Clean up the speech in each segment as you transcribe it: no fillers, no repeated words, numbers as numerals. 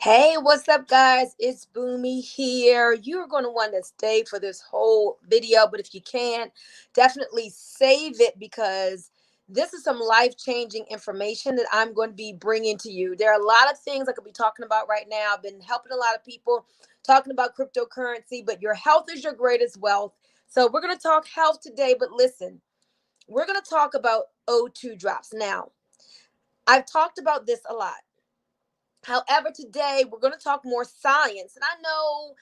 Hey, what's up, guys? It's Bunmi here. You're going to want to stay for this whole video, but if you can't, definitely save it because this is some life-changing information that I'm going to be bringing to you. There are a lot of things I could be talking about right now. I've been helping a lot of people talking about cryptocurrency, but your health is your greatest wealth. So we're going to talk health today, but listen, we're going to talk about O2 drops. Now, I've talked about this a lot. However, today we're going to talk more science. And I know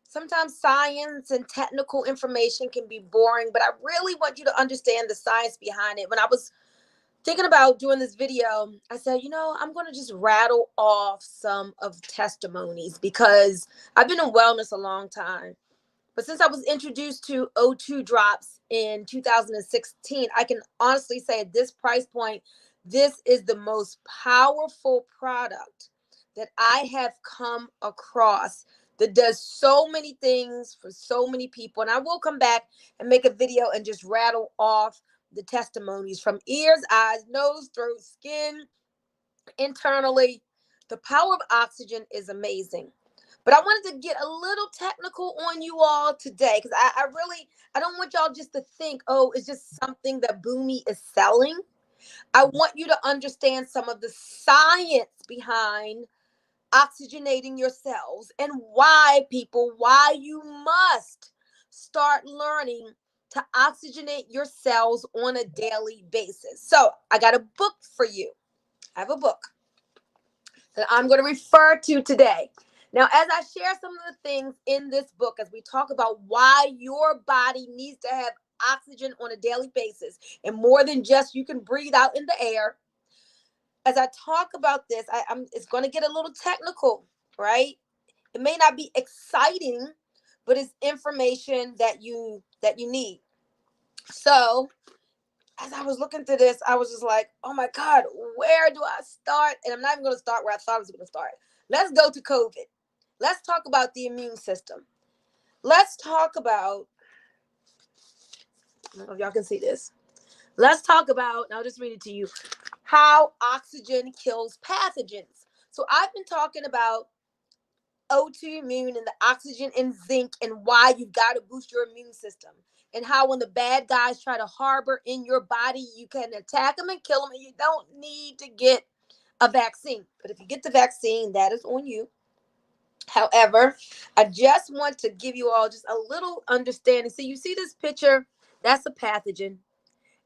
sometimes science and technical information can be boring, but I really want you to understand the science behind it. When I was thinking about doing this video, I said, I'm going to just rattle off some of testimonies because I've been in wellness a long time. But since I was introduced to O2 drops in 2016, I can honestly say at this price point, this is the most powerful product that I have come across that does so many things for so many people. And I will come back and make a video and just rattle off the testimonies from ears, eyes, nose, throat, skin, internally. The power of oxygen is amazing. But I wanted to get a little technical on you all today because I don't want y'all just to think, oh, it's just something that Bunmi is selling. I want you to understand some of the science behind oxygenating your cells and why you must start learning to oxygenate your cells on a daily basis. So I got a book for you. I have a book that I'm going to refer to today. Now, as I share some of the things in this book, as we talk about why your body needs to have oxygen on a daily basis, and more than just you can breathe out in the air, as I talk about this, it's going to get a little technical, right? It may not be exciting, but it's information that you need. So, as I was looking through this, I was just like, oh my God, where do I start? And I'm not even going to start where I thought I was going to start. Let's go to COVID. Let's talk about the immune system. Let's talk about, I don't know if y'all can see this. Let's talk about, and I'll just read it to you, how oxygen kills pathogens. So I've been talking about O2 immune and the oxygen and zinc and why you've got to boost your immune system. And how when the bad guys try to harbor in your body, you can attack them and kill them, and you don't need to get a vaccine. But if you get the vaccine, that is on you. However, I just want to give you all just a little understanding. So you see this picture, that's a pathogen.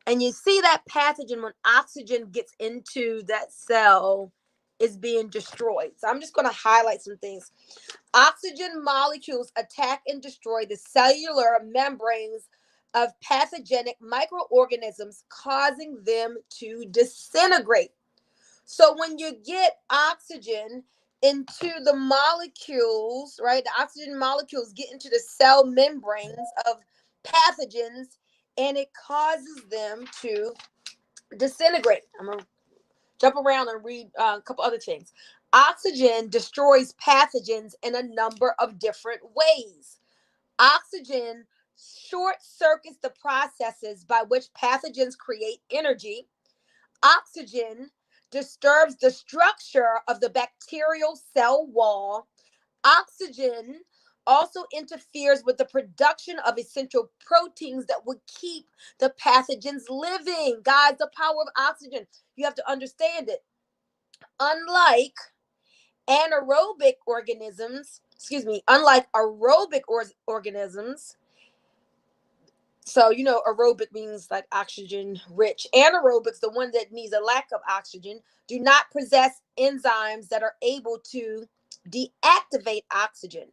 And you see that pathogen when oxygen gets into that cell is being destroyed. So I'm just going to highlight some things. Oxygen molecules attack and destroy the cellular membranes of pathogenic microorganisms, causing them to disintegrate. So when you get oxygen into the molecules, right? The oxygen molecules get into the cell membranes of pathogens and it causes them to disintegrate. I'm going to jump around and read a couple other things. Oxygen destroys pathogens in a number of different ways. Oxygen short circuits the processes by which pathogens create energy. Oxygen disturbs the structure of the bacterial cell wall. Oxygen also interferes with the production of essential proteins that would keep the pathogens living. Guys, the power of oxygen, you have to understand it. Unlike anaerobic organisms, unlike aerobic organisms, so, aerobic means like oxygen rich. Anaerobics, the one that needs a lack of oxygen, do not possess enzymes that are able to deactivate oxygen.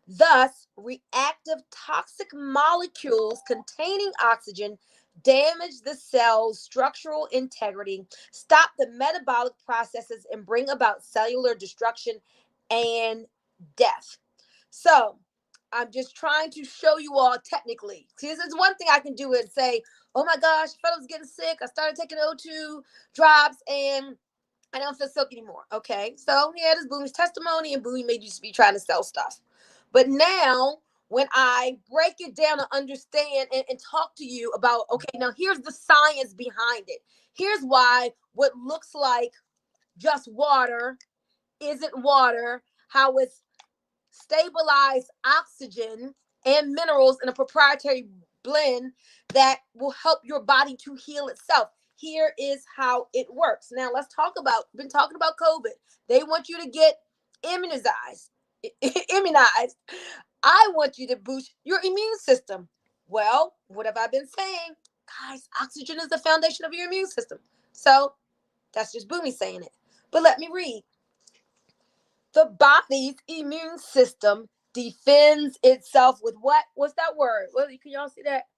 Thus, reactive toxic molecules containing oxygen damage the cell's structural integrity, stop the metabolic processes, and bring about cellular destruction and death. So, I'm just trying to show you all technically. See, this is one thing I can do is say, oh my gosh, fellas getting sick. I started taking O2 drops and I don't feel sick anymore. Okay. So yeah, this Bunmi's testimony and Bunmi made you be trying to sell stuff. But now when I break it down and understand and talk to you about, okay, now here's the science behind it. Here's why what looks like just water isn't water. how it's stabilized oxygen and minerals in a proprietary blend that will help your body to heal itself. Here is how it works. Now let's talk about, been talking about COVID. They want you to get immunized. Immunized. I want you to boost your immune system. Well, what have I been saying? Guys, oxygen is the foundation of your immune system. So that's just Bunmi saying it. But let me read. The body's immune system defends itself with what? What's that word? Well, can y'all see that?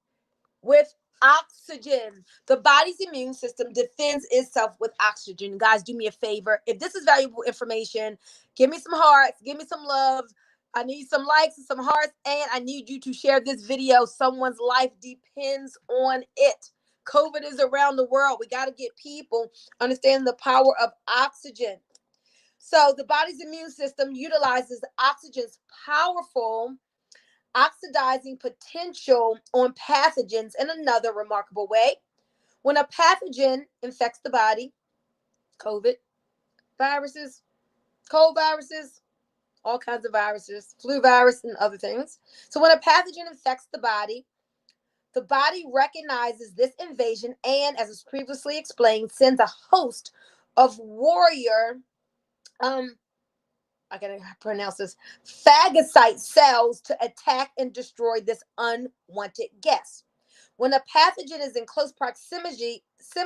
With oxygen. The body's immune system defends itself with oxygen. Guys, do me a favor. If this is valuable information, give me some hearts, give me some love. I need some likes and some hearts, and I need you to share this video. Someone's life depends on it. COVID is around the world. We got to get people understanding the power of oxygen. So the body's immune system utilizes oxygen's powerful oxidizing potential on pathogens in another remarkable way. When a pathogen infects the body, COVID viruses, cold viruses, all kinds of viruses, flu virus, and other things. So when a pathogen infects the body recognizes this invasion and, as was previously explained, sends a host of warrior I gotta pronounce this, phagocyte cells to attack and destroy this unwanted guest. When a pathogen is in close proximity to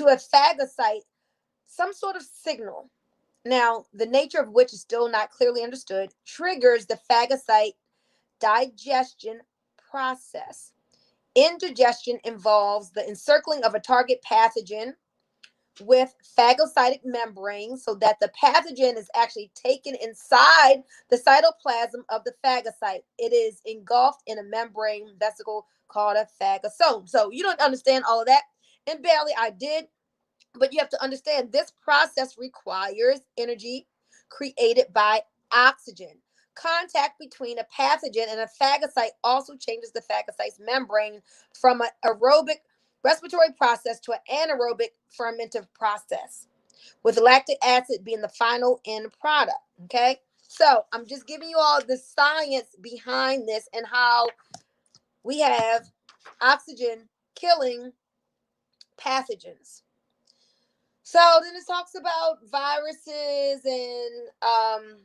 a phagocyte, some sort of signal, now the nature of which is still not clearly understood, triggers the phagocyte digestion process. Indigestion involves the encircling of a target pathogen with phagocytic membrane so that the pathogen is actually taken inside the cytoplasm of the phagocyte. It is engulfed in a membrane vesicle called a phagosome. So you don't understand all of that, and barely I did, but you have to understand this process requires energy created by oxygen. Contact between a pathogen and a phagocyte also changes the phagocyte's membrane from an aerobic respiratory process to an anaerobic fermentive process, with lactic acid being the final end product. Okay, so I'm just giving you all the science behind this and how we have oxygen killing pathogens. So then it talks about viruses and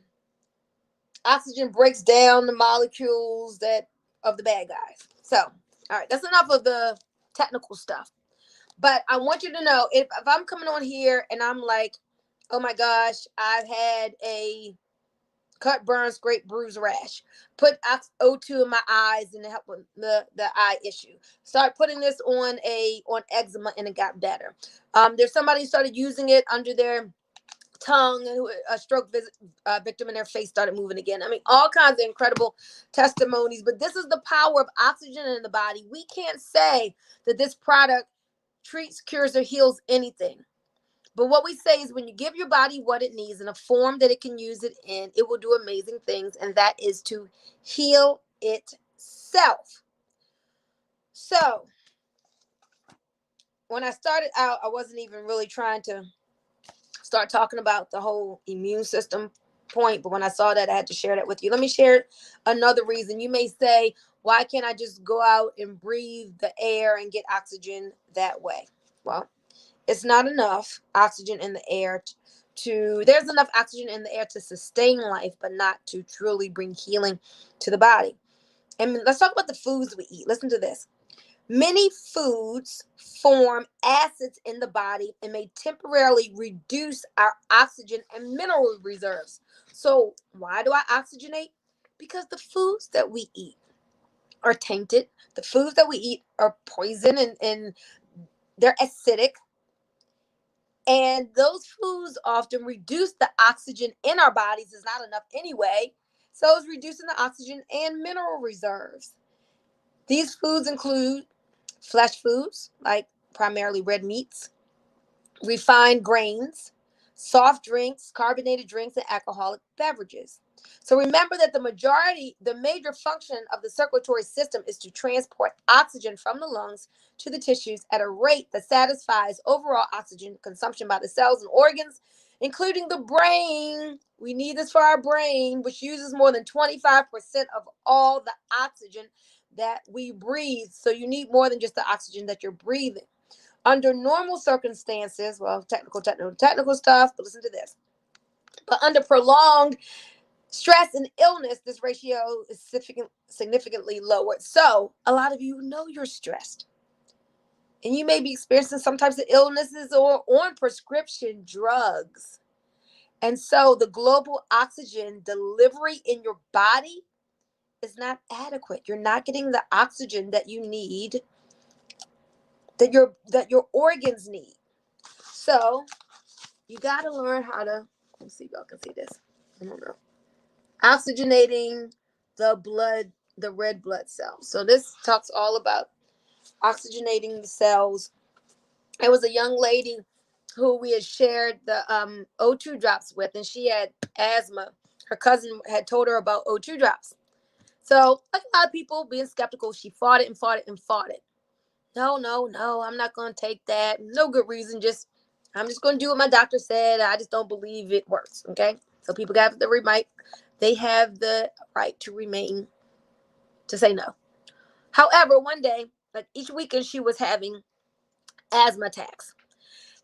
oxygen breaks down the molecules that of the bad guys. So, all right, that's enough of the technical stuff. But I want you to know, if I'm coming on here and I'm like, oh my gosh, I've had a cut, burn, scrape, bruise, rash. Put O2 in my eyes and it helped with the eye issue. Start putting this on eczema and it got better. There's somebody who started using it under their tongue, a stroke victim, and their face started moving again. I mean, all kinds of incredible testimonies. But this is the power of oxygen in the body. We can't say that this product treats, cures, or heals anything. But what we say is when you give your body what it needs in a form that it can use it in, it will do amazing things, and that is to heal itself. So when I started out, I wasn't even really trying to start talking about the whole immune system point, but when I saw that, I had to share that with you. Let me share another reason. You may say, why can't I just go out and breathe the air and get oxygen that way? Well, it's not enough oxygen in the air there's enough oxygen in the air to sustain life, but not to truly bring healing to the body. And let's talk about the foods we eat. Listen to this. Many foods form acids in the body and may temporarily reduce our oxygen and mineral reserves. So why do I oxygenate? Because the foods that we eat are tainted. The foods that we eat are poison and they're acidic. And those foods often reduce the oxygen in our bodies. Is not enough anyway. So it's reducing the oxygen and mineral reserves. These foods include flesh foods, like primarily red meats, refined grains, soft drinks, carbonated drinks, and alcoholic beverages. So remember that the major function of the circulatory system is to transport oxygen from the lungs to the tissues at a rate that satisfies overall oxygen consumption by the cells and organs. including the brain. We need this for our brain, which uses more than 25% of all the oxygen that we breathe. So you need more than just the oxygen that you're breathing. Under normal circumstances, well, technical stuff, but listen to this. But under prolonged stress and illness, this ratio is significantly lower. So a lot of you know you're stressed. And you may be experiencing some types of illnesses or on prescription drugs. And so the global oxygen delivery in your body is not adequate. You're not getting the oxygen that you need, that your organs need. So you got to learn how to, let's see if y'all can see this. I don't know. Oxygenating the blood, the red blood cells. So this talks all about oxygenating the cells. It was a young lady who we had shared the O2 drops with, and she had asthma. Her cousin had told her about O2 drops. So, like a lot of people being skeptical, she fought it and fought it and fought it. No, I'm not going to take that. No good reason. I'm just going to do what my doctor said. I just don't believe it works. Okay. So people got the right. They have the right to say no. However, one day, like each weekend, she was having asthma attacks.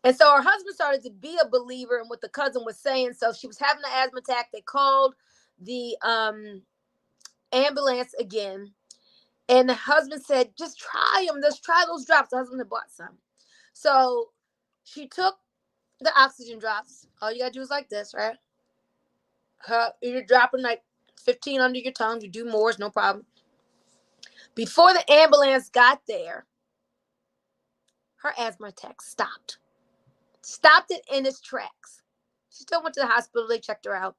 And so her husband started to be a believer in what the cousin was saying. So she was having an asthma attack. They called the ambulance again. And the husband said, just try them. Just try those drops. The husband had bought some. So she took the oxygen drops. All you got to do is like this, right? You're dropping like 15 under your tongue. You do more, it's no problem. Before the ambulance got there, her asthma attack stopped. Stopped it in its tracks. She still went to the hospital. They checked her out.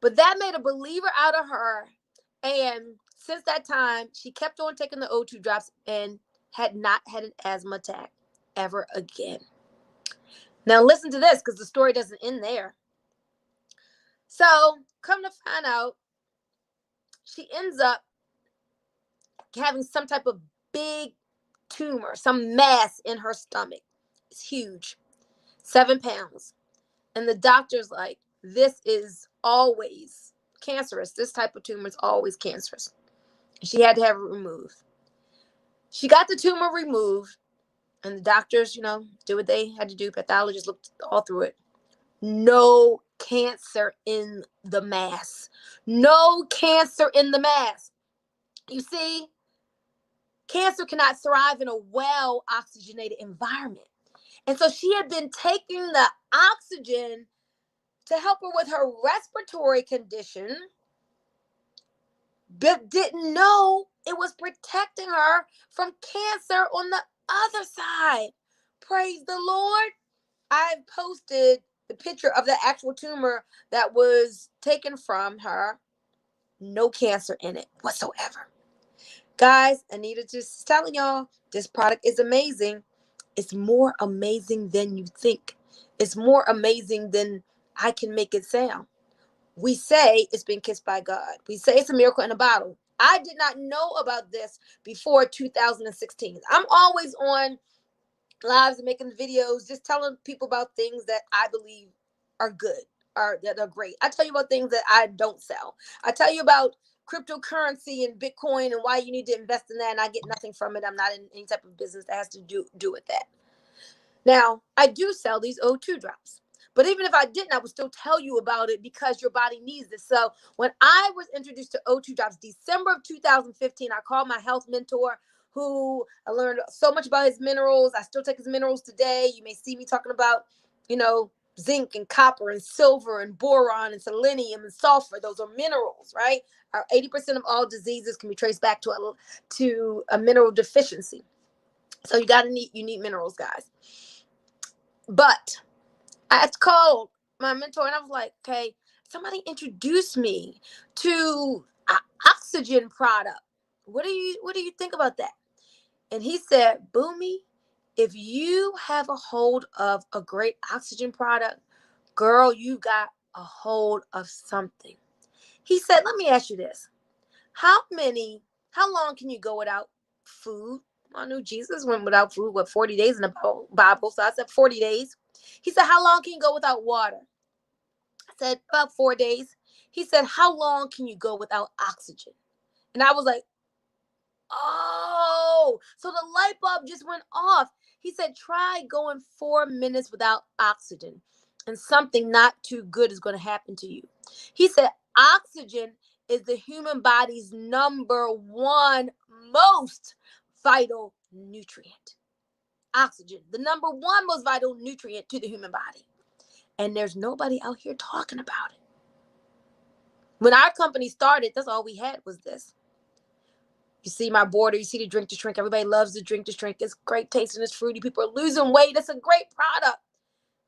But that made a believer out of her. And since that time, she kept on taking the O2 drops and had not had an asthma attack ever again. Now listen to this, because the story doesn't end there. So come to find out, she ends up having some type of big tumor, some mass in her stomach. It's huge, 7 pounds. And the doctor's like, this is always cancerous. This type of tumor is always cancerous. She had to have it removed. She got the tumor removed, and the doctors, do what they had to do. Pathologists looked all through it. No cancer in the mass. No cancer in the mass. You see, cancer cannot thrive in a well-oxygenated environment. And so she had been taking the oxygen to help her with her respiratory condition, but didn't know it was protecting her from cancer on the other side. Praise the Lord. I've posted the picture of the actual tumor that was taken from her. No cancer in it whatsoever. Guys, Anita just telling y'all, this product is amazing. It's more amazing than you think. It's more amazing than I can make it sound. We say it's been kissed by God. We say it's a miracle in a bottle. I did not know about this before 2016. I'm always on lives and making videos, just telling people about things that I believe are good, or that are great. I tell you about things that I don't sell. I tell you about cryptocurrency and Bitcoin and why you need to invest in that, and I get nothing from it. I'm not in any type of business that has to do with that. Now, I do sell these O2 drops. But even if I didn't, I would still tell you about it because your body needs this. So when I was introduced to O2 drops, December of 2015, I called my health mentor, who I learned so much about his minerals. I still take his minerals today. You may see me talking about, zinc and copper and silver and boron and selenium and sulfur. Those are minerals, right? 80% of all diseases can be traced back to a mineral deficiency. So you need minerals, guys. But I had called my mentor and I was like, okay, somebody introduced me to an oxygen product. What do you think about that? And he said, Bunmi, if you have a hold of a great oxygen product, girl, you got a hold of something. He said, let me ask you this. How long can you go without food? I knew Jesus went without food, 40 days in the Bible. So I said 40 days. He said, how long can you go without water? I said, about 4 days. He said, how long can you go without oxygen? And I was like, oh, so the light bulb just went off. He said, try going 4 minutes without oxygen, and something not too good is going to happen to you. He said, oxygen is the human body's number one most vital nutrient. Oxygen, the number one most vital nutrient to the human body. And there's nobody out here talking about it. When our company started, that's all we had was this. You see my border, you see the Drink2Shrink. Everybody loves the Drink2Shrink. It's great tasting, it's fruity. People are losing weight. It's a great product.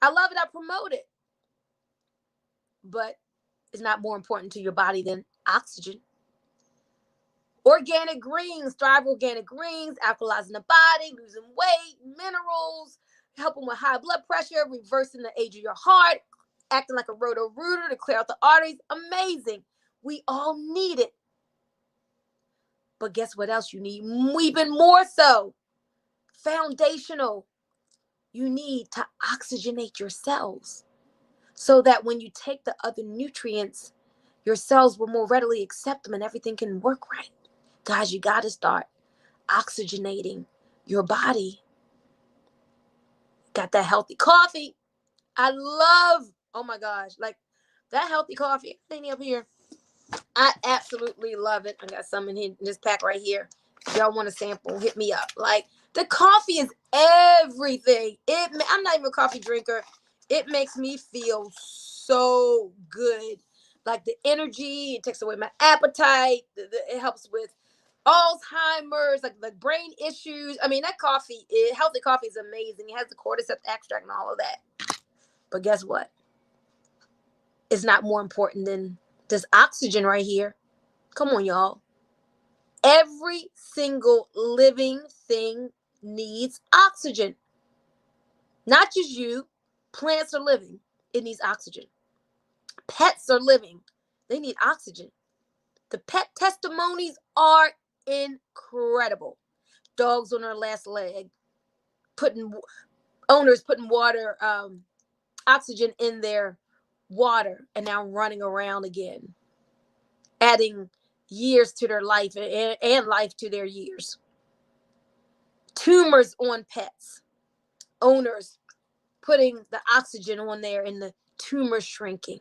I love it. I promote it. But it's not more important to your body than oxygen. Organic greens, Thrive Organic Greens, alkalizing the body, losing weight, minerals, helping with high blood pressure, reversing the age of your heart, acting like a roto-rooter to clear out the arteries. Amazing. We all need it. But guess what else you need? Even more so. Foundational. You need to oxygenate your cells so that when you take the other nutrients, your cells will more readily accept them and everything can work right. Guys, you got to start oxygenating your body. Got that healthy coffee. I love, oh my gosh, like that healthy coffee thing up here. I absolutely love it. I got some in here, in this pack right here. If y'all want a sample, hit me up. Like, the coffee is everything. I'm not even a coffee drinker. It makes me feel so good. Like the energy, it takes away my appetite. It helps with Alzheimer's, like brain issues. I mean, that coffee, healthy coffee is amazing. It has the cordyceps extract and all of that. But guess what? It's not more important than this oxygen right here. Come on, y'all. Every single living thing needs oxygen. Not just you. Plants are living. It needs oxygen. Pets are living. They need oxygen. The pet testimonies are incredible. Dogs on their last leg, owners putting water, oxygen in their water, and now running around again, adding years to their life and life to their years. Tumors on pets, owners putting the oxygen on there and the tumor shrinking.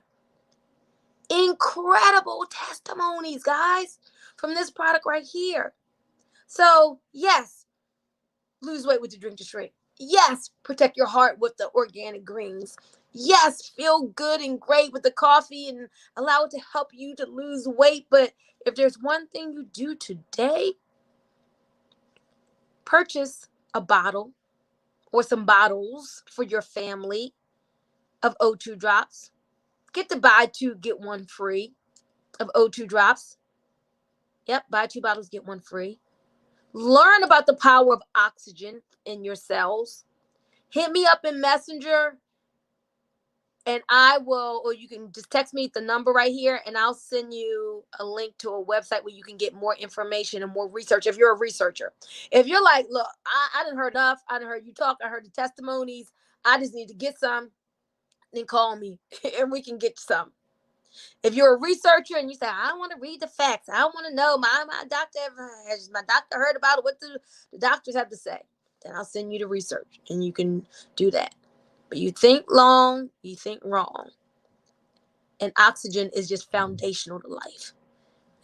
Incredible testimonies, guys, from this product right here. So yes, lose weight with the Drink2Shrink. Yes, protect your heart with the organic greens. Yes, feel good and great with the coffee and allow it to help you to lose weight. But if there's one thing you do today, purchase a bottle or some bottles for your family of O2 drops. Get the buy two, get one free of O2 drops. Yep, buy 2 bottles, get one free. Learn about the power of oxygen in your cells. Hit me up in Messenger and I will, or you can just text me the number right here and I'll send you a link to a website where you can get more information and more research if you're a researcher. If you're like, look, I didn't heard enough. I didn't heard you talk. I heard the testimonies. I just need to get some. Then call me and we can get some. If you're a researcher and you say, I don't want to read the facts, I don't want to know my doctor has my doctor heard about it, what do the doctors have to say, then I'll send you the research and you can do that. But you think long, you think wrong. And oxygen is just foundational to life.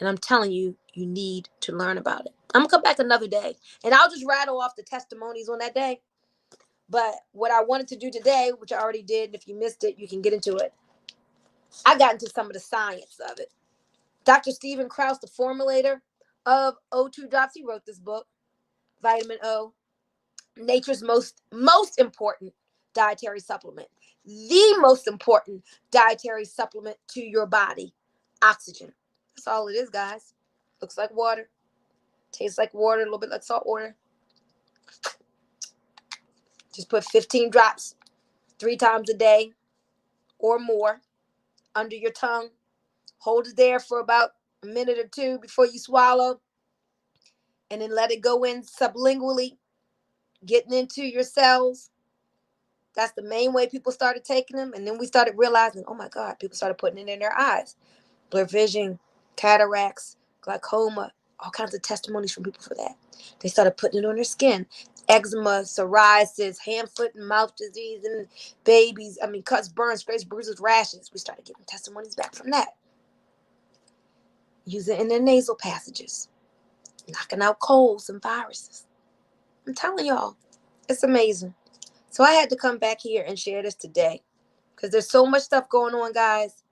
And I'm telling you, you need to learn about it. I'm going to come back another day and I'll just rattle off the testimonies on that day. But what I wanted to do today, which I already did, and if you missed it, you can get into it. I got into some of the science of it. Dr. Stephen Krause, the formulator of O2 drops, he wrote this book, Vitamin O, nature's most important dietary supplement. The most important dietary supplement to your body, oxygen. That's all it is, guys. Looks like water. Tastes like water, a little bit like salt water. Just put 15 drops 3 times a day or more under your tongue. Hold it there for about a minute or 2 before you swallow. And then let it go in sublingually, getting into your cells. That's the main way people started taking them. And then we started realizing, oh my God, people started putting it in their eyes. Blurred vision, cataracts, glaucoma, all kinds of testimonies from people for that. They started putting it on their skin. Eczema, psoriasis, hand, foot, and mouth disease, and babies. Cuts, burns, scrapes, bruises, rashes. We started getting testimonies back from that. Use it in their nasal passages, knocking out colds and viruses. I'm telling y'all, it's amazing. So I had to come back here and share this today because there's so much stuff going on, guys.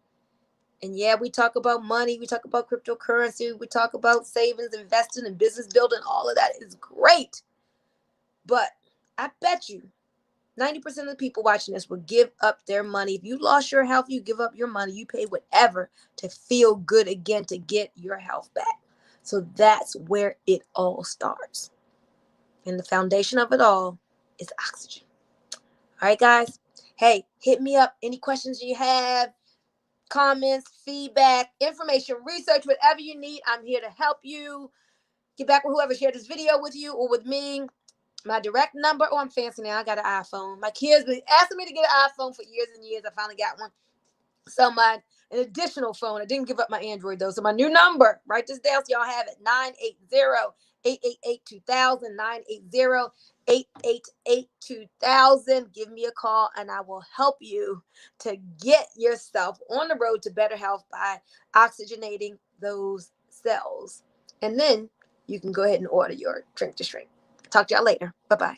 And yeah, we talk about money, we talk about cryptocurrency, we talk about savings, investing, and business building. All of that is great. But I bet you 90% of the people watching this will give up their money. If you lost your health, you give up your money. You pay whatever to feel good again, to get your health back. So that's where it all starts. And the foundation of it all is oxygen. All right, guys. Hey, hit me up. Any questions you have, comments, feedback, information, research, whatever you need, I'm here to help you. Get back with whoever shared this video with you or with me. My direct number. Oh, I'm fancy now. I got an iPhone. My kids been asking me to get an iPhone for years and years. I finally got one. So an additional phone. I didn't give up my Android though. So my new number, write this down so y'all have it. 980-888-2000, 980-888-2000. Give me a call and I will help you to get yourself on the road to better health by oxygenating those cells. And then you can go ahead and order your Drink2Shrink. Talk to y'all later. Bye-bye.